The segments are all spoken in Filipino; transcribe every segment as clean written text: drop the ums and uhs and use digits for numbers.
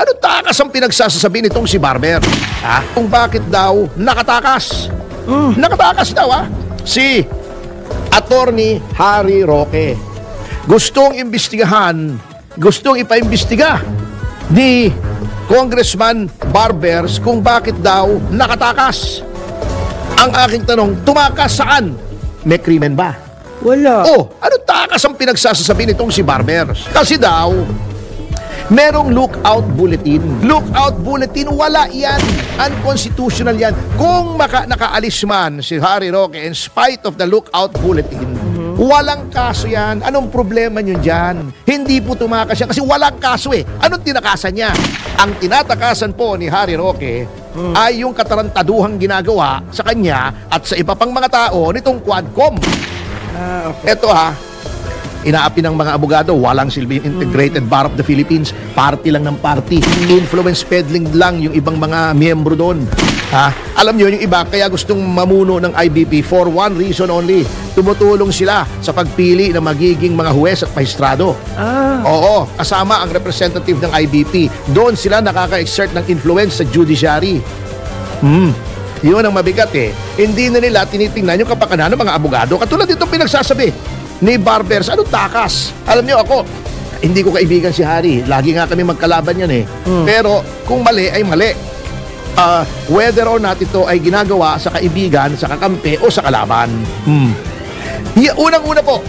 ano takas ang pinagsasasabi nitong si Barber? Kung bakit daw nakatakas? Nakatakas daw si Attorney Harry Roque. Gustong imbestigahan, gustong ipaimbestiga ni Congressman Barbers kung bakit daw nakatakas. Ang aking tanong, tumakas saan? May krimen ba? Wala. Ano takas ang pinagsasasabi nitong si Barbers? Kasi daw, merong lookout bulletin. Lookout bulletin, wala yan. Unconstitutional yan. Kung nakaalis man si Harry Roque in spite of the lookout bulletin, walang kaso yan. Anong problema nyo dyan? Hindi po tumakas yan kasi walang kaso eh. Anong tinakasan niya? Ang tinatakasan po ni Harry Roque ay yung katarantaduhang ginagawa sa kanya at sa iba pang mga tao nitong Quadcom. Okay. Ito inaapi ng mga abogado, walang silbi yung Integrated Bar of the Philippines. Party lang ng party. Influence peddling lang yung ibang mga miyembro doon. Alam nyo, yung iba, kaya gustong mamuno ng IBP for one reason only. Tumutulong sila sa pagpili ng magiging mga huwes at maestrado. Oo, kasama ang representative ng IBP. Doon sila nakaka-exert ng influence sa judiciary. Yun ang mabigat eh. Hindi na nila tinitingnan yung kapakanan ng mga abogado. Katulad itong pinagsasabi ni Barbers, anong takas? Alam niyo ako, hindi ko kaibigan si Harry. Lagi nga kami magkalaban yan eh. Pero kung mali ay mali. Whether or not ito ay ginagawa sa kaibigan, sa kakampi o sa kalaban. Unang-una po,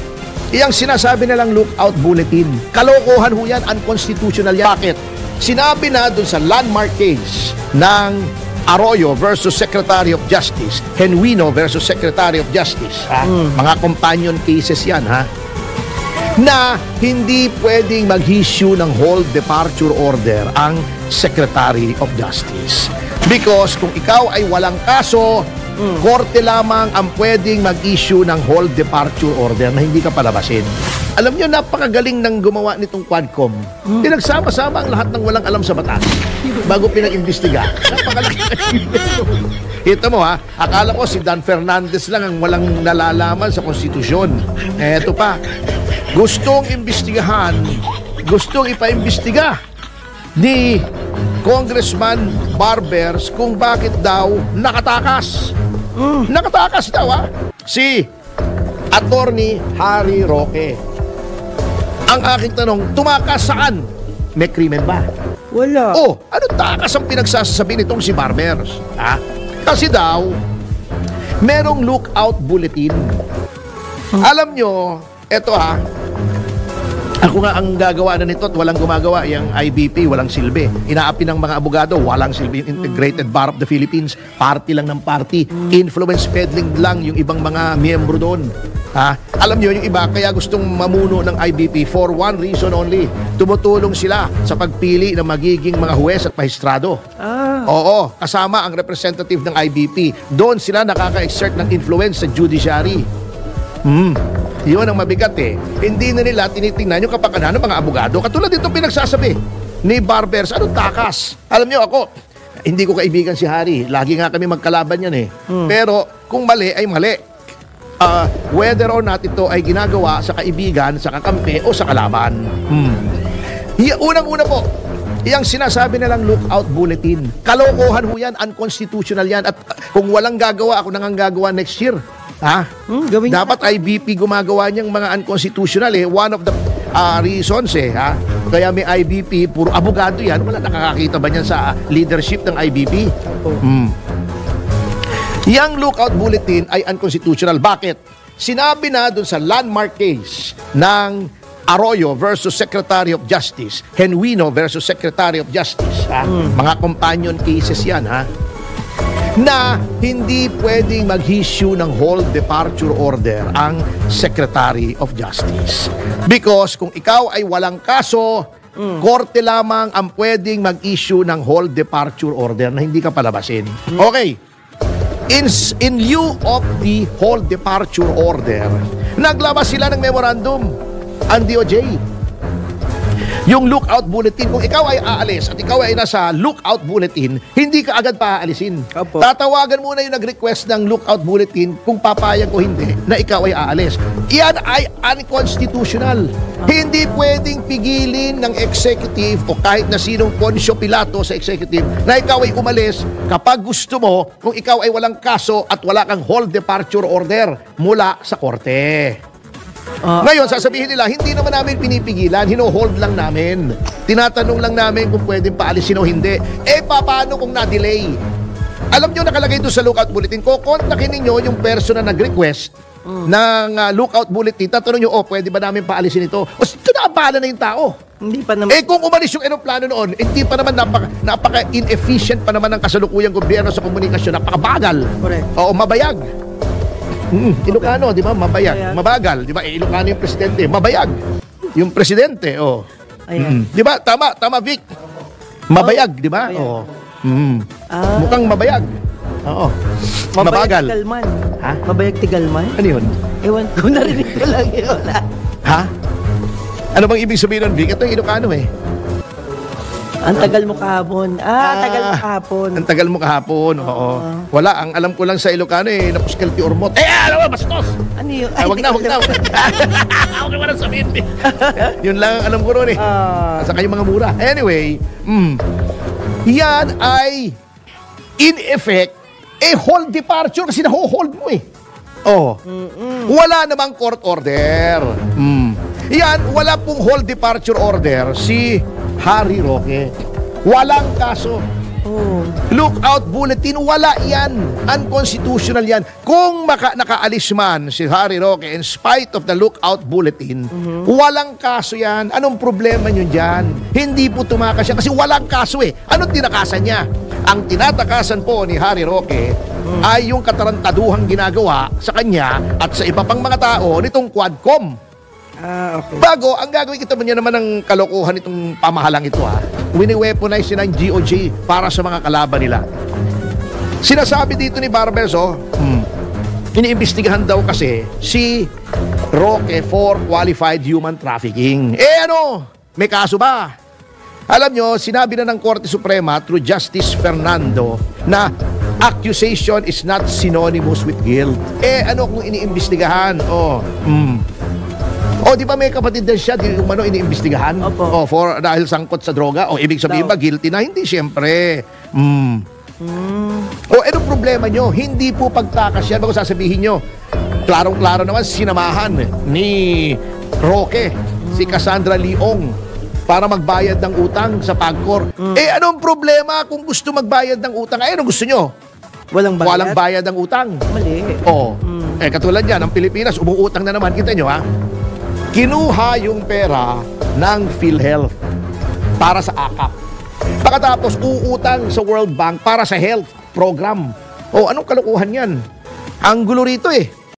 iyang sinasabi nilang lookout bulletin. Kalokohan ho yan, unconstitutional yan. Bakit? Sinabi na dun sa landmark case ng Arroyo versus Secretary of Justice, Genuino versus Secretary of Justice. Mga companion cases yan, na hindi pwedeng mag-issue ng hold departure order ang Secretary of Justice. Because kung ikaw ay walang kaso, korte lamang ang pwedeng mag-issue ng hold departure order na hindi ka palabasin. Alam nyo, napakagaling ng gumawa nitong Quadcom. Pinagsama-sama ang lahat ng walang alam sa batas bago pinag-imbestiga. Napakagaling. Ito mo akala ko si Dan Fernandez lang ang walang nalalaman sa konstitusyon. Eto pa, gustong imbestigahan, gustong ipaimbestiga ni Congressman Barbers kung bakit daw nakatakas. Nakatakas daw si Attorney Harry Roque. Ang aking tanong, tumakas saan? May krimen ba? Wala. Ano takas ang pinagsasasabi nitong si Barbers? Kasi daw, merong lookout bulletin. Alam nyo, eto ako nga ang gagawa na nito at walang gumagawa. Yung IBP, walang silbi. Inaapi ng mga abogado, walang silbi. Integrated Bar of the Philippines, party lang ng party. Influence peddling lang yung ibang mga miyembro doon. Alam nyo, yung iba, kaya gustong mamuno ng IBP for one reason only. Tumutulong sila sa pagpili ng magiging mga huwes at maestrado. Oo, kasama ang representative ng IBP. Doon sila nakaka-exert ng influence sa judiciary. Yun ang mabigat eh. Hindi na nila tinitingnan yung kapakanan ng mga abogado. Katulad itong pinagsasabi ni Barbers, anong takas? Alam nyo ako, hindi ko kaibigan si Harry. Lagi nga kami magkalaban yan eh. Pero kung mali ay mali. Whether or not ito ay ginagawa sa kaibigan, sa kakampi o sa kalaban. Unang-una po, iyang sinasabi nilang lookout bulletin. Kalokohan ho yan, unconstitutional yan. At kung walang gagawa, ako nang gagawa next year. Dapat IBP gumagawa niyang mga unconstitutional eh. One of the reasons kaya may IBP, puro abogado yan. Wala nakakakita ba niyan sa leadership ng IBP? Yang lookout bulletin ay unconstitutional. Bakit? Sinabi na dun sa landmark case ng Arroyo versus Secretary of Justice, Genuino versus Secretary of Justice. Mga companion cases yan na hindi pwedeng mag-issue ng hold departure order ang Secretary of Justice. Because kung ikaw ay walang kaso, korte lamang ang pwedeng mag-issue ng hold departure order na hindi ka palabasin. Okay. In lieu of the hold departure order, naglabas sila ng memorandum ang DOJ. Yung lookout bulletin, kung ikaw ay aalis at ikaw ay nasa lookout bulletin, hindi ka agad paaalisin. Opo. Tatawagan muna yung nag-request ng lookout bulletin kung papayag o hindi na ikaw ay aalis. Iyan ay unconstitutional. Hindi pwedeng pigilin ng executive o kahit na sinong Poncio Pilato sa executive na ikaw ay umalis kapag gusto mo kung ikaw ay walang kaso at wala kang hold departure order mula sa korte. Ngayon, sasabihin nila, hindi naman namin pinipigilan, hino-hold lang namin. Tinatanong lang namin kung pwedeng paalisin o hindi. Paano kung na-delay? Alam nyo, nakalagay doon sa lookout bulletin, kukontakin ninyo yung person na nag-request ng lookout bulletin, tatanong nyo, pwede ba namin paalisin ito? O, naabala na yung tao. Hindi pa naman. Kung umalis yung eroplano noon, hindi pa naman napaka-inefficient pa naman ng kasalukuyang gobyerno sa komunikasyon, napakabagal. Correct. Oo, mabayag. Ilocano, di ba? Mabayag. Mabayag. Mabagal, di ba? Ilocano yung presidente. Mabayag. Yung presidente, Ayan. Di ba? Tama, Vic. Mabayag, di ba? Mabayag. Oo. Mukhang mabayag. Oo. Mabagal. Mabayag Tigalman. Ha? Mabayag Tigalman? Ano yun? Ewan ko, narinig ko lang yun. Ha? Ano bang ibig sabihin nun, Vic? Ito yung Ilocano Ang tagal mo kahapon. Tagal mo kahapon. Ang tagal mo kahapon, oo. Wala, ang alam ko lang sa Ilocano napuskal ti Ormot. Alam mo, bastos! Ano yun? Wag na. Huwag mo na sabihin. Yun lang ang alam ko ron sa kayong mga mura. Anyway, yan ay in effect, hold departure kasi naho-hold mo Wala namang court order. Yan, wala pong hold departure order si Harry Roque. Walang kaso. Lookout bulletin, wala yan. Unconstitutional yan. Kung nakaalis man si Harry Roque in spite of the lookout bulletin, walang kaso yan. Anong problema nyo dyan? Hindi po tumakas siya kasi walang kaso Anong tinakasan niya? Ang tinatakasan po ni Harry Roque ay yung katarantaduhang ginagawa sa kanya at sa iba pang mga tao nitong Quadcom. Okay. Bago, ang gagawin kita mo niya naman ng kalokohan itong pamahalang ito wini-weaponize ng GOJ para sa mga kalaban nila. Sinasabi dito ni Barbers, iniimbestigahan daw kasi si Roque for qualified human trafficking. May kaso ba? Alam nyo, sinabi na ng Korte Suprema through Justice Fernando na accusation is not synonymous with guilt. Ano kung iniimbestigahan? Di ba may kapatid din siya, iniimbestigahan? Opo. Dahil sangkot sa droga? Ibig sabihin ba, guilty na? Hindi, siyempre. Anong problema nyo? Hindi po pagtakas yan. Bago sasabihin nyo, klarong-klaro naman, sinamahan ni Roque, si Cassandra Leong, para magbayad ng utang sa Pagcor. Anong problema kung gusto magbayad ng utang? Anong gusto nyo? Walang bayad? Walang bayad ng utang. Mali. Katulad yan, ang Pilipinas, umuutang na naman. Kita nyo, kinuha yung pera ng PhilHealth para sa AKAP. Pagkatapos, uutang sa World Bank para sa health program. Anong kalukuhan yan? Ang gulo rito